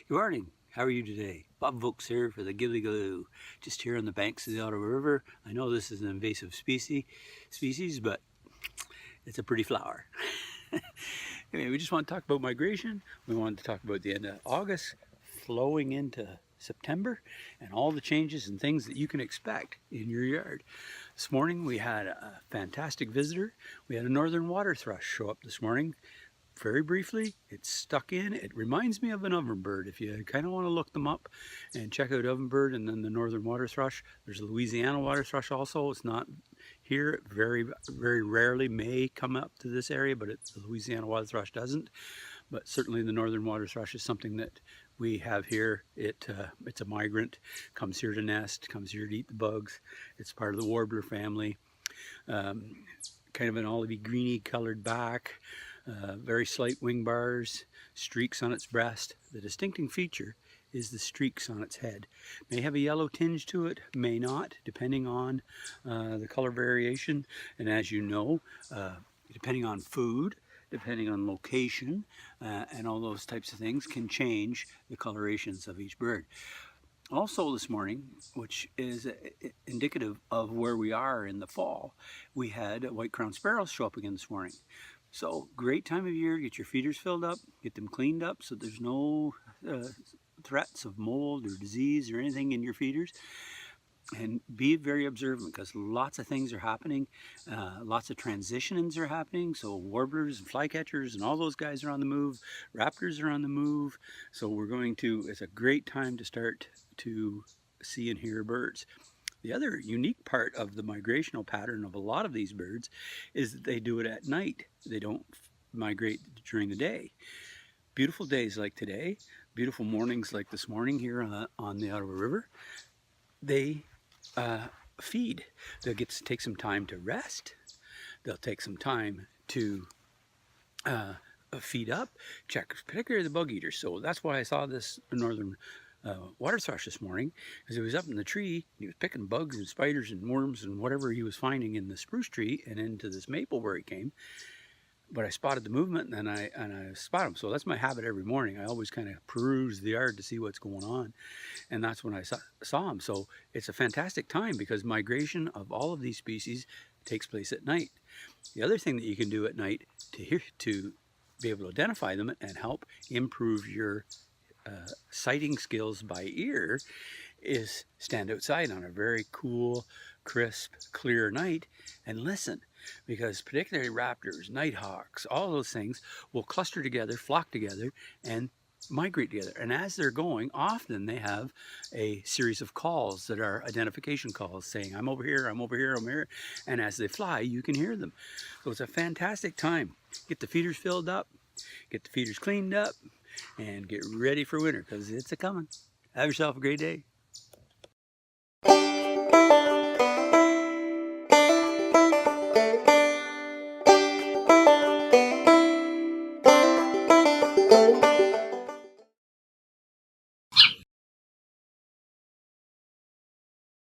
Good morning. How are you today? Bob Vokes here for the Ghillie Glue. Just here on the banks of the Ottawa River. I know this is an invasive species, but it's a pretty flower. Anyway, we just want to talk about migration. We wanted to talk about the end of August, flowing into September, and all the changes and things that you can expect in your yard. This morning we had a fantastic visitor. We had a Northern Waterthrush show up this morning. Very briefly, it's stuck in. It reminds me of an ovenbird. If you kind of want to look them up and check out ovenbird and then the Northern Waterthrush. There's a Louisiana Waterthrush also. It's not here. Very rarely may come up to this area, but the Louisiana Waterthrush doesn't. But certainly the Northern Waterthrush is something that we have here. It's a migrant, comes here to nest, comes here to eat the bugs. It's part of the warbler family. Kind of an olivey greeny colored back. Very slight wing bars, streaks on its breast. The distincting feature is the streaks on its head. May have a yellow tinge to it, may not, depending on the color variation. And as you know, depending on food, depending on location, and all those types of things can change the colorations of each bird. Also this morning, which is indicative of where we are in the fall, we had white-crowned sparrows show up again this morning. So great time of year, get your feeders filled up, get them cleaned up so there's no threats of mold or disease or anything in your feeders. And be very observant because lots of things are happening, lots of transitions are happening. So warblers and flycatchers and all those guys are on the move, raptors are on the move. So it's a great time to start to see and hear birds. The other unique part of the migrational pattern of a lot of these birds is that they do it at night. They don't migrate during the day. Beautiful days like today, beautiful mornings like this morning here on the Ottawa River, they feed. They'll get to take some time to rest. They'll take some time to feed up, check particularly the bug eaters. So that's why I saw this Northern water thrush this morning, because he was up in the tree and he was picking bugs and spiders and worms and whatever he was finding in the spruce tree and into this maple where he came. But I spotted the movement and I spot him. So that's my habit every morning. I always kind of peruse the yard to see what's going on, and that's when I saw him. So it's a fantastic time because migration of all of these species takes place at night. The other thing that you can do at night to be able to identify them and help improve your sighting skills by ear is stand outside on a very cool, crisp, clear night and listen, because particularly raptors, nighthawks, all those things will cluster together, flock together, and migrate together. And as they're going, often they have a series of calls that are identification calls saying, I'm over here, I'm over here, I'm here. And as they fly, you can hear them. So it's a fantastic time. Get the feeders filled up, get the feeders cleaned up, and get ready for winter because it's a coming. Have yourself a great day.